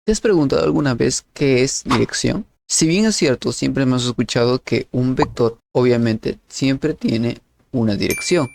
¿Te has preguntado alguna vez qué es dirección? Si bien es cierto, siempre hemos escuchado que un vector obviamente siempre tiene una dirección.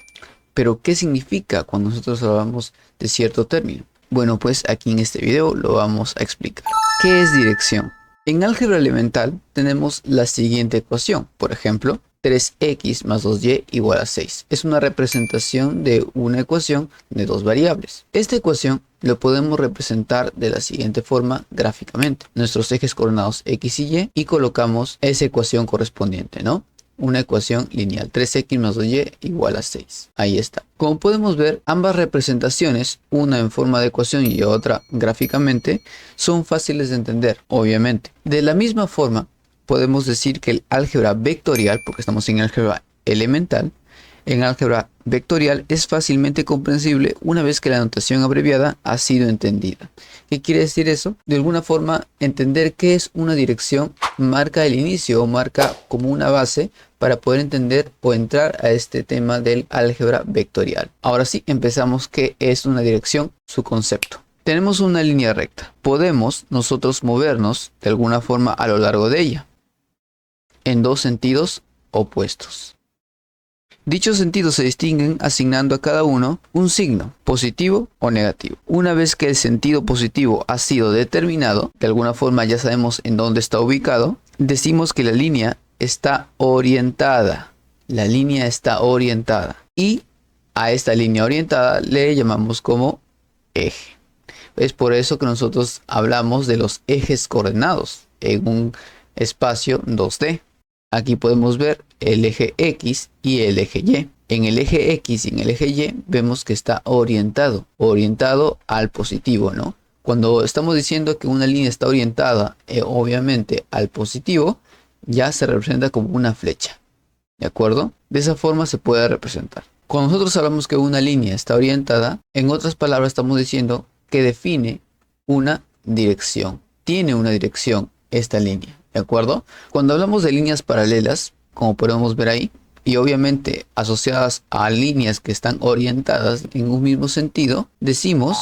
Pero ¿qué significa cuando nosotros hablamos de cierto término? Bueno, pues aquí en este video lo vamos a explicar. ¿Qué es dirección? En álgebra elemental tenemos la siguiente ecuación. Por ejemplo, 3x más 2y igual a 6. Es una representación de una ecuación de dos variables. Esta ecuación lo podemos representar de la siguiente forma gráficamente. Nuestros ejes coordenados x y y colocamos esa ecuación correspondiente, ¿no? Una ecuación lineal, 3x más 2y igual a 6. Ahí está. Como podemos ver, ambas representaciones, una en forma de ecuación y otra gráficamente, son fáciles de entender, obviamente. De la misma forma, podemos decir que el álgebra vectorial, porque estamos en álgebra elemental, en álgebra vectorial es fácilmente comprensible una vez que la notación abreviada ha sido entendida. ¿Qué quiere decir eso? De alguna forma, entender qué es una dirección marca el inicio o marca como una base para poder entender o entrar a este tema del álgebra vectorial. Ahora sí, empezamos. ¿Qué es una dirección? Su concepto. Tenemos una línea recta. Podemos nosotros movernos de alguna forma a lo largo de ella en dos sentidos opuestos. Dichos sentidos se distinguen asignando a cada uno un signo, positivo o negativo. Una vez que el sentido positivo ha sido determinado, de alguna forma ya sabemos en dónde está ubicado, decimos que la línea está orientada. La línea está orientada. Y a esta línea orientada le llamamos como eje. Es por eso que nosotros hablamos de los ejes coordenados en un espacio 2D. Aquí podemos ver el eje X y el eje Y. En el eje X y en el eje Y vemos que está orientado al positivo, ¿no? Cuando estamos diciendo que una línea está orientada, obviamente, al positivo, ya se representa como una flecha, ¿de acuerdo? De esa forma se puede representar. Cuando nosotros hablamos que una línea está orientada, en otras palabras estamos diciendo que define una dirección. Tiene una dirección esta línea. ¿De acuerdo? Cuando hablamos de líneas paralelas, como podemos ver ahí, y obviamente asociadas a líneas que están orientadas en un mismo sentido, decimos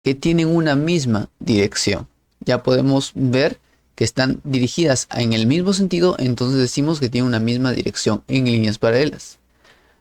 que tienen una misma dirección. Ya podemos ver que están dirigidas en el mismo sentido, entonces decimos que tienen una misma dirección en líneas paralelas.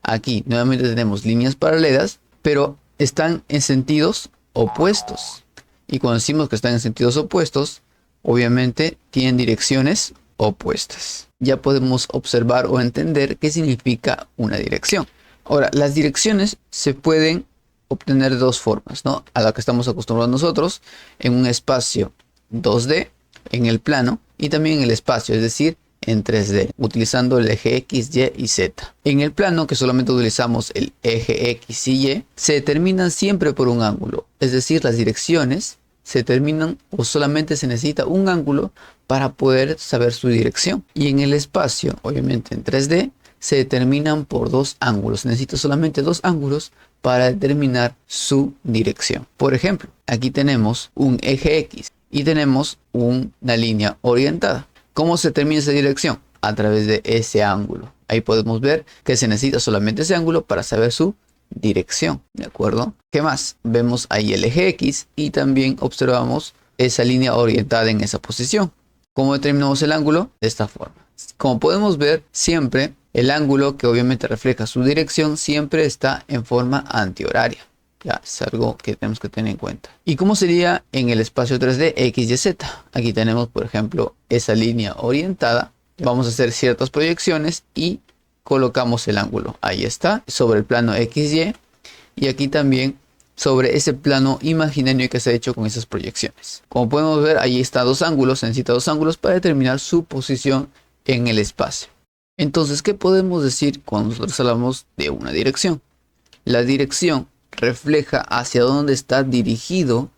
Aquí nuevamente tenemos líneas paralelas, pero están en sentidos opuestos. Y cuando decimos que están en sentidos opuestos, obviamente tienen direcciones opuestas. Ya podemos observar o entender qué significa una dirección. Ahora, las direcciones se pueden obtener de dos formas, ¿no? A la que estamos acostumbrados nosotros, en un espacio 2D, en el plano, y también en el espacio, es decir, en 3D, utilizando el eje X, Y y Z. En el plano, que solamente utilizamos el eje X y Y, se determinan siempre por un ángulo, es decir, las direcciones se determinan o solamente se necesita un ángulo para poder saber su dirección. Y en el espacio, obviamente en 3D, se determinan por dos ángulos. Se necesita solamente dos ángulos para determinar su dirección. Por ejemplo, aquí tenemos un eje X y tenemos una línea orientada. ¿Cómo se determina esa dirección? A través de ese ángulo. Ahí podemos ver que se necesita solamente ese ángulo para saber su dirección, ¿de acuerdo? ¿Qué más? Vemos ahí el eje X y también observamos esa línea orientada en esa posición. ¿Cómo determinamos el ángulo? De esta forma. Como podemos ver, siempre el ángulo que obviamente refleja su dirección siempre está en forma antihoraria. Ya es algo que tenemos que tener en cuenta. ¿Y cómo sería en el espacio 3D X, Y, Z? Aquí tenemos, por ejemplo, esa línea orientada. Vamos a hacer ciertas proyecciones y colocamos el ángulo. Ahí está, sobre el plano XY. Y aquí también sobre ese plano imaginario que se ha hecho con esas proyecciones. Como podemos ver, ahí está dos ángulos. Se necesita dos ángulos para determinar su posición en el espacio. Entonces, ¿qué podemos decir cuando nosotros hablamos de una dirección? La dirección refleja hacia dónde está dirigido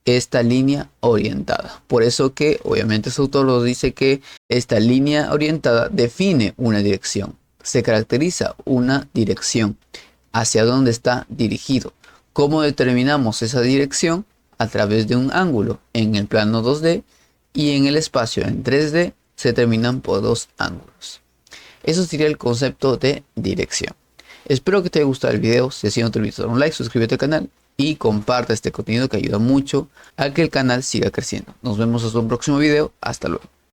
esta línea orientada. Por eso que, obviamente, su autor nos dice que esta línea orientada define una dirección. Se caracteriza una dirección hacia dónde está dirigido. ¿Cómo determinamos esa dirección? A través de un ángulo en el plano 2D y en el espacio en 3D se determinan por dos ángulos. Eso sería el concepto de dirección. Espero que te haya gustado el video. Si así no te olvides dar un like, suscríbete al canal y comparta este contenido que ayuda mucho a que el canal siga creciendo. Nos vemos hasta un próximo video. Hasta luego.